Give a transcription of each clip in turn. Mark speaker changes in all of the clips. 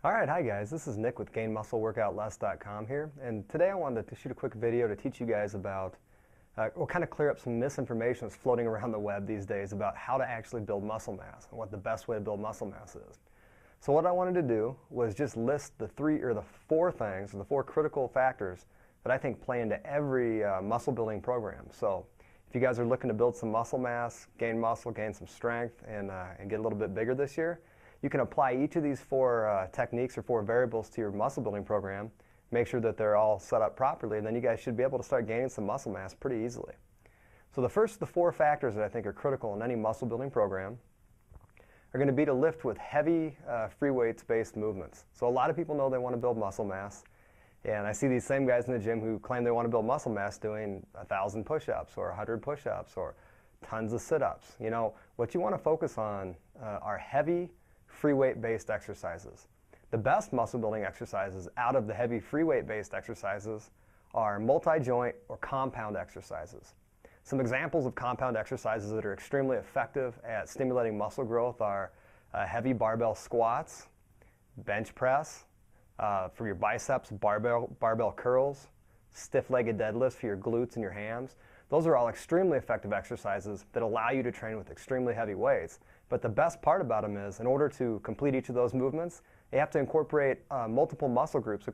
Speaker 1: Alright, hi guys, this is Nick with GainMuscleWorkoutLess.com here, and today I wanted to shoot a quick video to teach you guys about, or kind of clear up some misinformation that's floating around the web these days about how to actually build muscle mass and what the best way to build muscle mass is. So what I wanted to do was just list the four things, or the four critical factors that I think play into every muscle building program. So if you guys are looking to build some muscle mass, gain muscle, gain some strength, and get a little bit bigger this year, you can apply each of these four techniques or four variables to your muscle building program, make sure that they're all set up properly, and then you guys should be able to start gaining some muscle mass pretty easily. So the first of the four factors that I think are critical in any muscle building program are going to be to lift with heavy free weights based movements. So a lot of people know they want to build muscle mass, and I see these same guys in the gym who claim they want to build muscle mass doing 1,000 push-ups or 100 push-ups or tons of sit-ups. You know, what you want to focus on are heavy free weight based exercises. The best muscle building exercises out of the heavy free weight based exercises are multi-joint or compound exercises. Some examples of compound exercises that are extremely effective at stimulating muscle growth are heavy barbell squats, bench press, for your biceps, barbell curls, stiff-legged deadlifts for your glutes and your hams. Those are all extremely effective exercises that allow you to train with extremely heavy weights. But the best part about them is, in order to complete each of those movements, you have to incorporate multiple muscle groups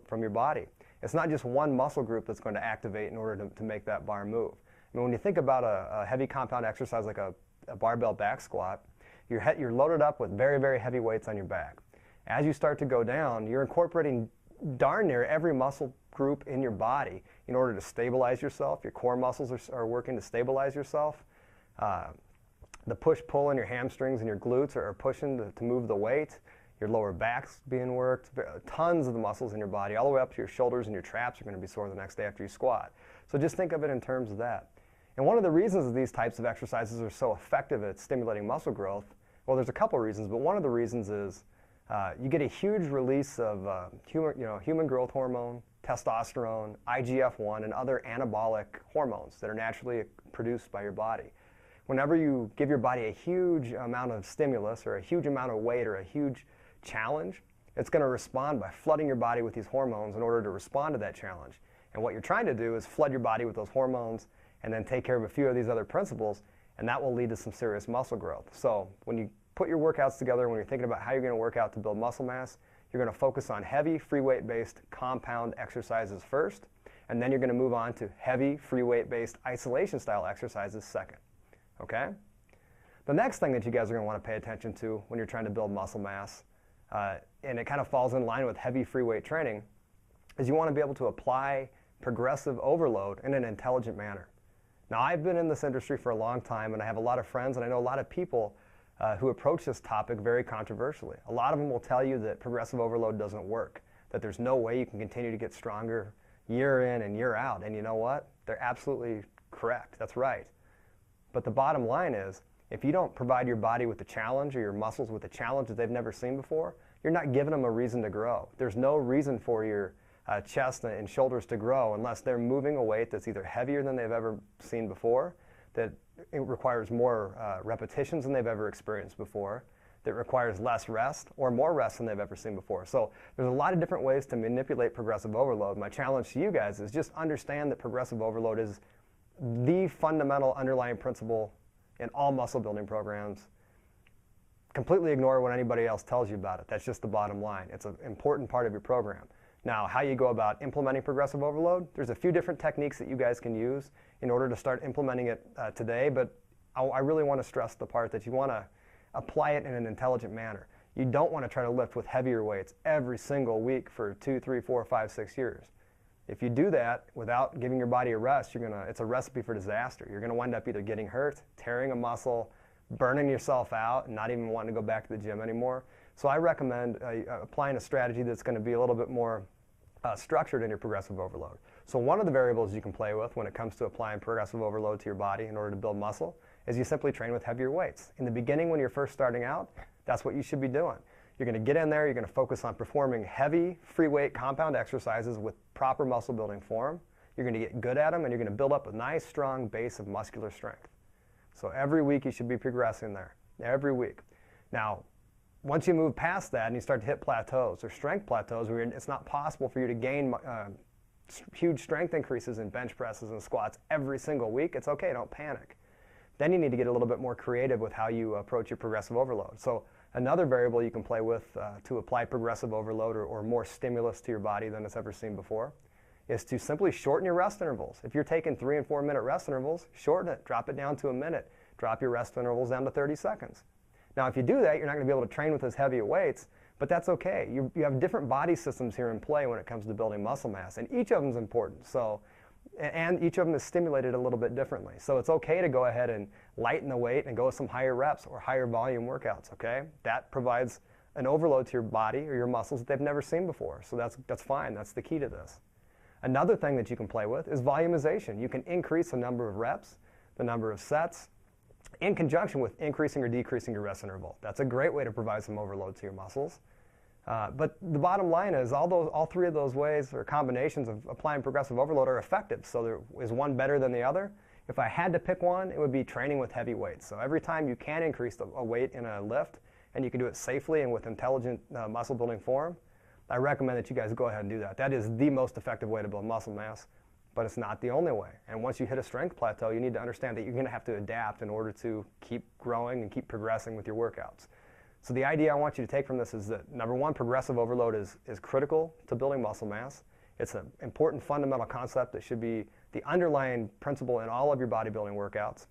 Speaker 1: from your body. It's not just one muscle group that's going to activate in order to make that bar move. I mean, when you think about a heavy compound exercise like a barbell back squat, you're loaded up with very, very heavy weights on your back. As you start to go down, you're incorporating darn near every muscle group in your body in order to stabilize yourself. Your core muscles are working to stabilize yourself. The push-pull in your hamstrings and your glutes are pushing to move the weight. Your lower back's being worked. Tons of the muscles in your body, all the way up to your shoulders and your traps, are going to be sore the next day after you squat. So just think of it in terms of that. And one of the reasons that these types of exercises are so effective at stimulating muscle growth, well, there's a couple reasons, but one of the reasons is you get a huge release of human growth hormone, testosterone, IGF-1, and other anabolic hormones that are naturally produced by your body. Whenever you give your body a huge amount of stimulus or a huge amount of weight or a huge challenge, it's going to respond by flooding your body with these hormones in order to respond to that challenge. And what you're trying to do is flood your body with those hormones and then take care of a few of these other principles, and that will lead to some serious muscle growth. So when you put your workouts together, when you're thinking about how you're going to work out to build muscle mass, you're going to focus on heavy free weight based compound exercises first, and then you're going to move on to heavy free weight based isolation style exercises second. Okay? The next thing that you guys are going to want to pay attention to when you're trying to build muscle mass, and it kind of falls in line with heavy free weight training, is you want to be able to apply progressive overload in an intelligent manner. Now, I've been in this industry for a long time, and I have a lot of friends, and I know a lot of people who approach this topic very controversially. A lot of them will tell you that progressive overload doesn't work, that there's no way you can continue to get stronger year in and year out. And you know what? They're absolutely correct. That's right. But the bottom line is, if you don't provide your body with the challenge or your muscles with the challenge that they've never seen before, you're not giving them a reason to grow. There's no reason for your chest and shoulders to grow unless they're moving a weight that's either heavier than they've ever seen before, that it requires more repetitions than they've ever experienced before, that requires less rest or more rest than they've ever seen before. So there's a lot of different ways to manipulate progressive overload. My challenge to you guys is just understand that progressive overload is the fundamental underlying principle in all muscle building programs. Completely ignore what anybody else tells you about it. That's just the bottom line. It's an important part of your program. Now, how you go about implementing progressive overload, there's a few different techniques that you guys can use in order to start implementing it today, but I really want to stress the part that you want to apply it in an intelligent manner. You don't want to try to lift with heavier weights every single week for 2, 3, 4, 5, 6 years. If you do that without giving your body a rest, it's a recipe for disaster. You're going to wind up either getting hurt, tearing a muscle, burning yourself out, and not even wanting to go back to the gym anymore. So I recommend applying a strategy that's going to be a little bit more structured in your progressive overload. So one of the variables you can play with when it comes to applying progressive overload to your body in order to build muscle is you simply train with heavier weights. In the beginning, when you're first starting out, that's what you should be doing. You're going to get in there, you're going to focus on performing heavy free weight compound exercises with proper muscle building form. You're going to get good at them, and you're going to build up a nice strong base of muscular strength. So every week you should be progressing there, every week. Now, once you move past that and you start to hit plateaus or strength plateaus where it's not possible for you to gain huge strength increases in bench presses and squats every single week, it's okay, don't panic. Then you need to get a little bit more creative with how you approach your progressive overload. So another variable you can play with to apply progressive overload or more stimulus to your body than it's ever seen before is to simply shorten your rest intervals. If you're taking 3 and 4 minute rest intervals, shorten it, drop it down to a minute, drop your rest intervals down to 30 seconds. Now if you do that, you're not going to be able to train with as heavy weights, but that's okay. You have different body systems here in play when it comes to building muscle mass, and each of them is important. So, and each of them is stimulated a little bit differently. So it's okay to go ahead and lighten the weight and go with some higher reps or higher volume workouts, okay? That provides an overload to your body or your muscles that they've never seen before. So that's fine, that's the key to this. Another thing that you can play with is volumization. You can increase the number of reps, the number of sets, in conjunction with increasing or decreasing your rest interval. That's a great way to provide some overload to your muscles. But the bottom line is all three of those ways or combinations of applying progressive overload are effective. So there is one better than the other. If I had to pick one, it would be training with heavy weights. So every time you can increase a weight in a lift and you can do it safely and with intelligent muscle building form, I recommend that you guys go ahead and do that. That is the most effective way to build muscle mass, but it's not the only way. And once you hit a strength plateau, you need to understand that you're going to have to adapt in order to keep growing and keep progressing with your workouts. So the idea I want you to take from this is that, number one, progressive overload is critical to building muscle mass. It's an important fundamental concept that should be the underlying principle in all of your bodybuilding workouts.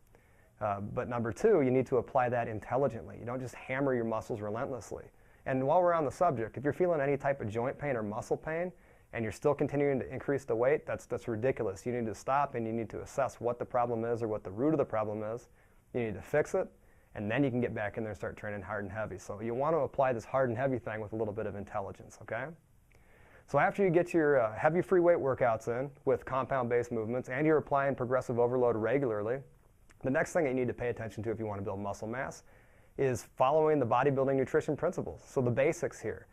Speaker 1: But number two, you need to apply that intelligently. You don't just hammer your muscles relentlessly. And while we're on the subject, if you're feeling any type of joint pain or muscle pain and you're still continuing to increase the weight, that's ridiculous. You need to stop and you need to assess what the problem is or what the root of the problem is. You need to fix it, and then you can get back in there and start training hard and heavy. So you want to apply this hard and heavy thing with a little bit of intelligence, okay? So after you get your heavy free weight workouts in with compound-based movements and you're applying progressive overload regularly, the next thing that you need to pay attention to if you want to build muscle mass is following the bodybuilding nutrition principles. So the basics here.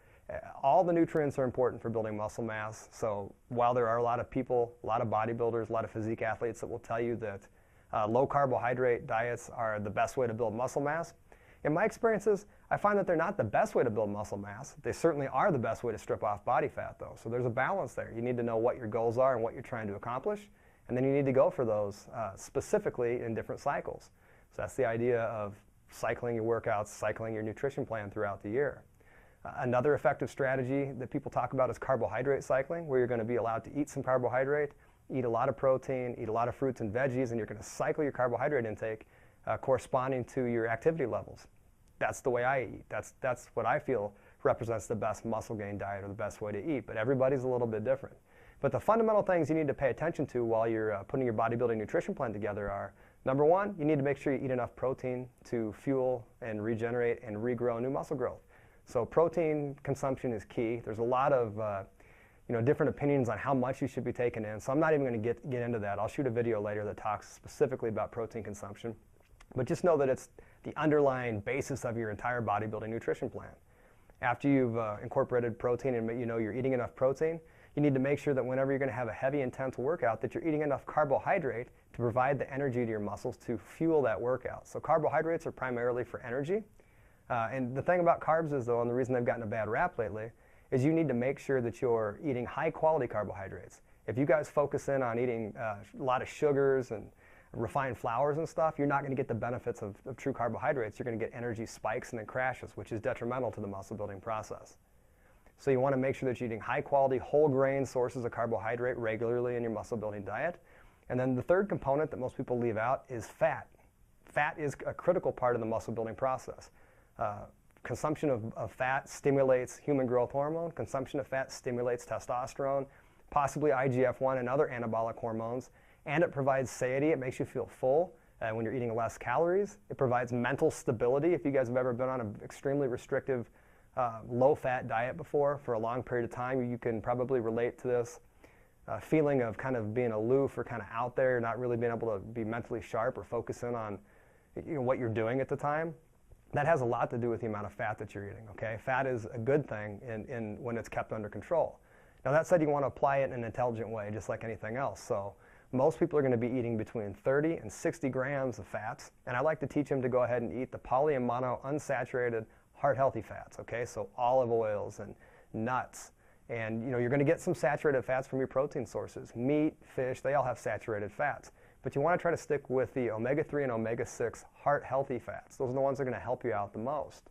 Speaker 1: All the nutrients are important for building muscle mass. So while there are a lot of people, a lot of bodybuilders, a lot of physique athletes that will tell you that low carbohydrate diets are the best way to build muscle mass, in my experiences, I find that they're not the best way to build muscle mass. They certainly are the best way to strip off body fat though. So there's a balance there. You need to know what your goals are and what you're trying to accomplish, and then you need to go for those specifically in different cycles. So that's the idea of cycling your workouts, cycling your nutrition plan throughout the year. Another effective strategy that people talk about is carbohydrate cycling, where you're going to be allowed to eat some carbohydrate, eat a lot of protein, eat a lot of fruits and veggies, and you're going to cycle your carbohydrate intake corresponding to your activity levels. That's the way I eat. That's what I feel represents the best muscle gain diet or the best way to eat, but everybody's a little bit different. But the fundamental things you need to pay attention to while you're putting your bodybuilding nutrition plan together are, number one, you need to make sure you eat enough protein to fuel and regenerate and regrow new muscle growth. So protein consumption is key. There's a lot of different opinions on how much you should be taking in, so I'm not even going to get into that. I'll shoot a video later that talks specifically about protein consumption. But just know that it's the underlying basis of your entire bodybuilding nutrition plan. After you've incorporated protein and you know you're eating enough protein, you need to make sure that whenever you're going to have a heavy, intense workout, that you're eating enough carbohydrate to provide the energy to your muscles to fuel that workout. So carbohydrates are primarily for energy. And the thing about carbs is, though, and the reason they've gotten a bad rap lately, is you need to make sure that you're eating high-quality carbohydrates. If you guys focus in on eating a lot of sugars and refined flours and stuff, you're not going to get the benefits of true carbohydrates. You're going to get energy spikes and then crashes, which is detrimental to the muscle building process. So you want to make sure that you're eating high-quality, whole grain sources of carbohydrate regularly in your muscle building diet. And then the third component that most people leave out is fat. Fat is a critical part of the muscle building process. Consumption of fat stimulates human growth hormone. Consumption of fat stimulates testosterone, possibly IGF-1 and other anabolic hormones. And it provides satiety. It makes you feel full when you're eating less calories. It provides mental stability. If you guys have ever been on an extremely restrictive low-fat diet before for a long period of time, you can probably relate to this feeling of kind of being aloof or kind of out there, not really being able to be mentally sharp or focus in on what you're doing at the time. That has a lot to do with the amount of fat that you're eating, okay? Fat is a good thing when it's kept under control. Now that said, you want to apply it in an intelligent way, just like anything else. So most people are going to be eating between 30 and 60 grams of fats, and I like to teach them to go ahead and eat the poly and mono unsaturated heart-healthy fats, okay? So olive oils and nuts. And you're going to get some saturated fats from your protein sources. Meat, fish, they all have saturated fats. But you want to try to stick with the omega-3 and omega-6 heart-healthy fats. Those are the ones that are going to help you out the most.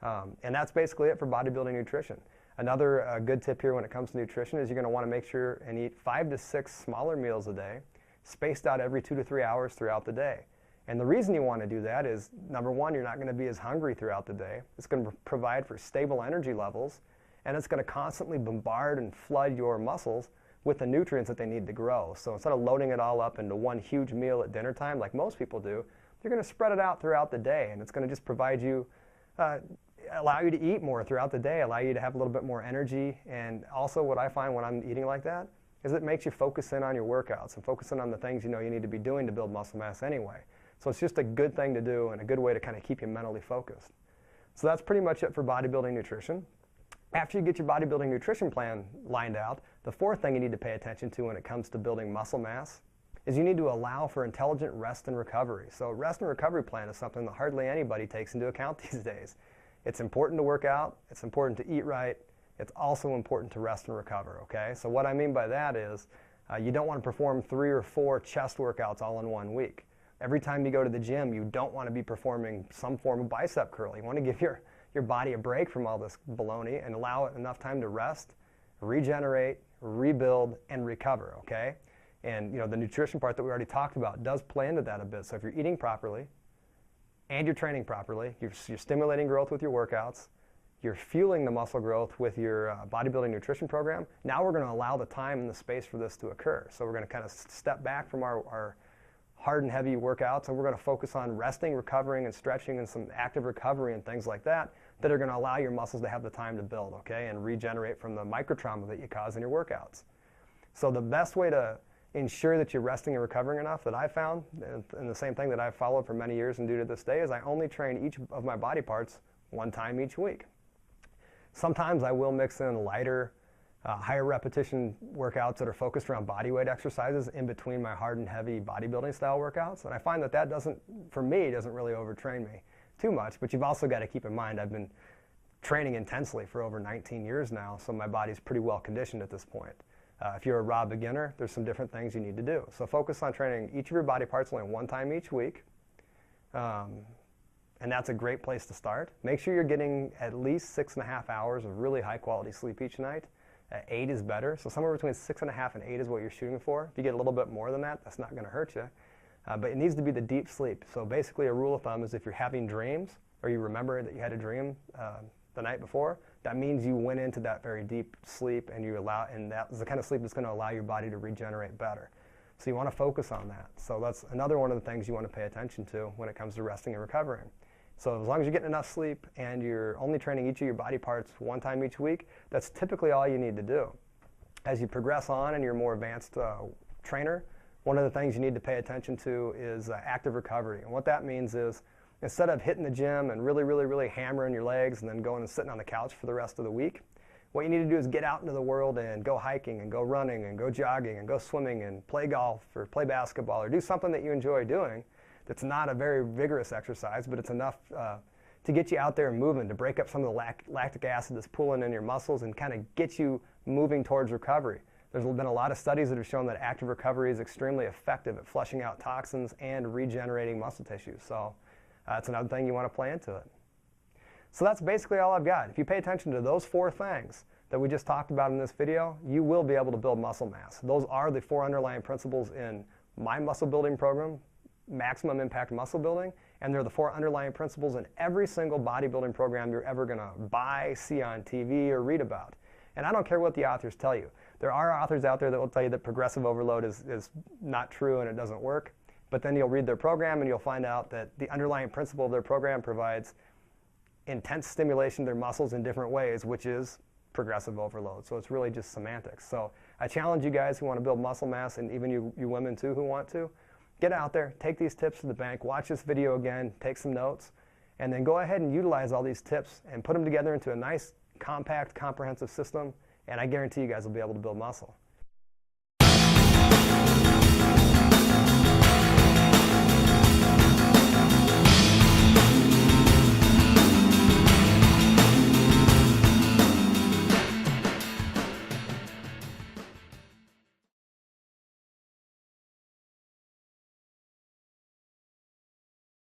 Speaker 1: And that's basically it for bodybuilding nutrition. Another good tip here when it comes to nutrition is you're going to want to make sure and eat 5 to 6 smaller meals a day, spaced out every 2 to 3 hours throughout the day. And the reason you want to do that is, number one, you're not going to be as hungry throughout the day. It's going to provide for stable energy levels, and it's going to constantly bombard and flood your muscles with the nutrients that they need to grow. So instead of loading it all up into one huge meal at dinner time, like most people do, you're going to spread it out throughout the day, and it's going to just provide you, allow you to eat more throughout the day, allow you to have a little bit more energy. And also what I find when I'm eating like that is it makes you focus in on your workouts and focus in on the things you need to be doing to build muscle mass anyway. So it's just a good thing to do and a good way to kind of keep you mentally focused. So that's pretty much it for bodybuilding nutrition. After you get your bodybuilding nutrition plan lined out, the fourth thing you need to pay attention to when it comes to building muscle mass is you need to allow for intelligent rest and recovery. So rest and recovery plan is something that hardly anybody takes into account these days. It's important to work out, it's important to eat right, it's also important to rest and recover, okay? So what I mean by that is you don't want to perform 3 or 4 chest workouts all in one week. Every time you go to the gym, you don't want to be performing some form of bicep curl. You want to give your body a break from all this baloney and allow it enough time to rest, regenerate, rebuild, and recover, okay? And the nutrition part that we already talked about does play into that a bit. So if you're eating properly and you're training properly, you're stimulating growth with your workouts, you're fueling the muscle growth with your bodybuilding nutrition program, now we're going to allow the time and the space for this to occur. So we're going to kind of step back from our hard and heavy workouts, and we're going to focus on resting, recovering, and stretching, and some active recovery and things like that are going to allow your muscles to have the time to build, okay, and regenerate from the micro trauma that you cause in your workouts. So the best way to ensure that you're resting and recovering enough that I found, and the same thing that I've followed for many years and do to this day, is I only train each of my body parts one time each week. Sometimes I will mix in lighter, higher repetition workouts that are focused around body weight exercises in between my hard and heavy bodybuilding style workouts. And I find that doesn't, for me, doesn't really overtrain me too much. But you've also got to keep in mind I've been training intensely for over 19 years now, so my body's pretty well conditioned at this point. If you're a raw beginner, there's some different things you need to do. So focus on training each of your body parts only one time each week. And that's a great place to start. Make sure you're getting at least 6.5 hours of really high quality sleep each night. 8 is better. So somewhere between 6.5 and 8 is what you're shooting for. If you get a little bit more than that, that's not going to hurt you. But it needs to be the deep sleep. So basically a rule of thumb is if you're having dreams or you remember that you had a dream the night before, that means you went into that very deep sleep and that's the kind of sleep that's going to allow your body to regenerate better. So you want to focus on that. So that's another one of the things you want to pay attention to when it comes to resting and recovering. So as long as you're getting enough sleep and you're only training each of your body parts one time each week, that's typically all you need to do. As you progress on and you're a more advanced trainer, one of the things you need to pay attention to is active recovery. And what that means is instead of hitting the gym and really hammering your legs and then going and sitting on the couch for the rest of the week, what you need to do is get out into the world and go hiking and go running and go jogging and go swimming and play golf or play basketball or do something that you enjoy doing that's not a very vigorous exercise, but it's enough to get you out there and moving, to break up some of the lactic acid that's pooling in your muscles and kind of get you moving towards recovery. There's been a lot of studies that have shown that active recovery is extremely effective at flushing out toxins and regenerating muscle tissue. So that's another thing you want to play into it. So that's basically all I've got. If you pay attention to those 4 things that we just talked about in this video, you will be able to build muscle mass. Those are the 4 underlying principles in my muscle building program, Maximum Impact Muscle Building, and they're the 4 underlying principles in every single bodybuilding program you're ever going to buy, see on TV, or read about. And I don't care what the authors tell you. There are authors out there that will tell you that progressive overload is not true and it doesn't work. But then you'll read their program and you'll find out that the underlying principle of their program provides intense stimulation of their muscles in different ways, which is progressive overload. So it's really just semantics. So I challenge you guys who want to build muscle mass, and even you women too who want to, get out there, take these tips to the bank, watch this video again, take some notes, and then go ahead and utilize all these tips and put them together into a nice, compact, comprehensive system, and I guarantee you guys will be able to build muscle.